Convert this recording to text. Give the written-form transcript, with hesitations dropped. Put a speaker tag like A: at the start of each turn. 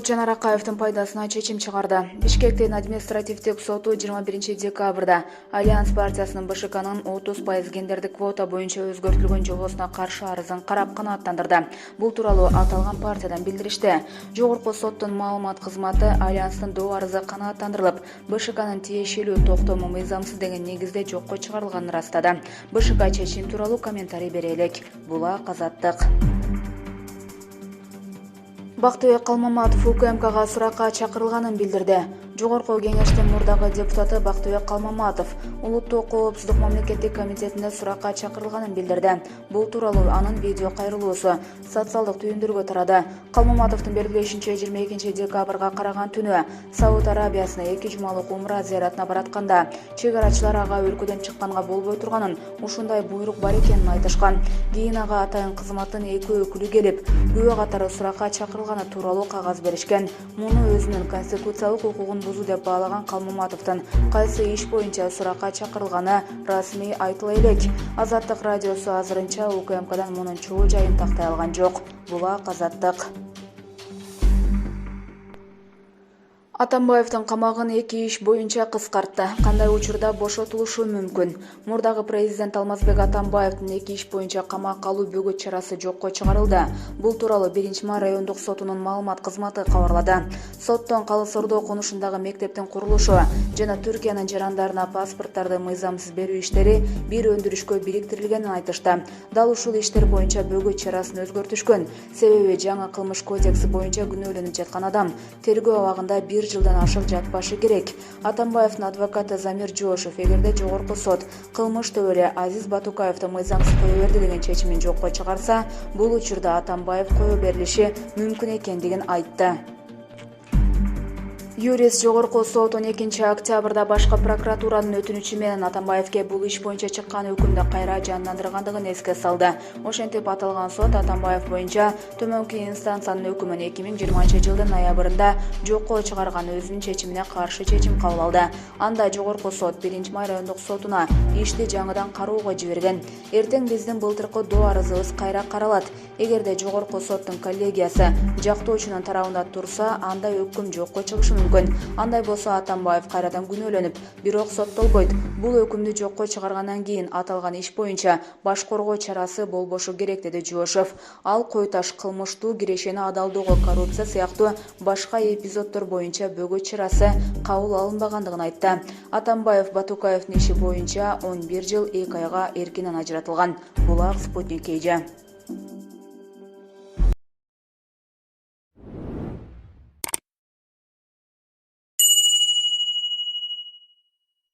A: Сот Жанар Акаевдин пайдасына чечим чыгарды. Бишкектин административдик соту 21 декабрда Альянс партиясынын БШКнын 30% гендердик квота боюнча өзгөртүлгөн жобосуна каршы арызын карап канааттандырды. Бул тууралуу аталган партиядан билдиришти. Жогорку соттун маалымат кызматы Альянстын доо арызы канааттандырылып, БШКнын тиешелүү токтому мыйзамсыз деген негизде жокко чыгарылганын ырастады. БШК чечим тууралуу комментарий бере элек. Булак Азаттык. Бактыбек Калмаматов УКМКга суракка чакырылганын билдирди. Жогорку кеңештин мурдагы депутаты Бактыбек Калмаматов Улуттук коопсуздук мамлекеттик комитетинде суракка чакырылганын билдирди. Бул тууралуу анын видео кайрылуусу социалдык түйүндөргө тарады. Калмаматовдун белгилешинче 22 декабрга караган түнү Сауд Арабиясына 2 жумалык умра зыяратына баратканда чек арачылар ага өлкөдөн чыкканга болбой турганын, ушундай буйрук бар экенин айтышкан. Кийин ага атайын кызматтын 2 өкүлү келип, күбө катары суракка чакырылганы тууралуу кагаз беришкен. Муну өзүнүн конституциялык укугун бузуу деп баалаган Калмаматовдун кайсы иш боюнча суракка чакырылганы расмий айтыла элек. Азаттык радиосу азырынча УКМКдан мунун чоо жайын тактай алган жок. Булак Азаттык. Атамбаевдин камагын 2 иш боюнча кыскартты. Кандай учурда бошотулушу мүмкүн? Мурдагы президент Алмазбек Атамбаевдин 2 иш боюнча камакка алуу бөгөт чарасы жокко чыгарылды. Бул тууралуу 1-май райондук сотунун маалымат кызматы кабарлады. Соттон Калыс Ордо конушундагы мектептин курулушу жана Түркиянын жарандарына паспорттарды мыйзамсыз берүү иштери бир өндүрүшкө бириктирилгенин айтышты. Дал ушул иштер боюнча бөгөт чарасын өзгөртүшкөн. Себеби жаңы кылмыш кодекси боюнча күнөөлөнүп жаткан адам тергөө абагында 1 жылдан ашык жатпашы керек. Атамбаевдин адвокаты Замир Жошев эгерде жогорку сот кылмыш төбөлө Азиз Батукаевди мыйзамсыз кое берди деген чечимин жокко чыгарса, бул учурда Атамбаев кое берилиши мүмкүн экендигин айтты. Юрист жогорку сот 12 октябрда башкы прокуратуранын өтүнүчү менен Атамбаевге бул иш боюнча чыккан өкүмдү кайра жандандыргандыгын эске салды. Ошентип аталган сот Атамбаев боюнча төмөнкү инстанциянын өкүмүн 2020 жылдын ноябрында жокко чыгарган өзүнүн чечимине каршы чечим кабыл алды. Анда жогорку сот 1-май райондук сотуна ишти жаңыдан кароого жиберген. Эртең биздин былтыркы доо арызыбыз кайра каралат. Эгерде жогорку соттун коллегиясы жактоочунун тарабында турса, анда өкүм жокко чыгышы мүмкүн. Андай болсо Атамбаев кайрадан күнөөлөнүп, бирок соттолбойт. Бул өкүмдү жокко чыгаргандан кийин аталган иш боюнча баш коргоо чарасы болбошу керек, деди Жошев. Ал Койташ кылмыштуу кирешени адалдоого, коррупция сыяктуу башка эпизоддор боюнча бөгөт чарасы кабыл алынбагандыгын айтты. Атамбаев Батукаевдин иши боюнча 11 жыл 2 айга эркинен ажыратылган. Булак Спутник KG.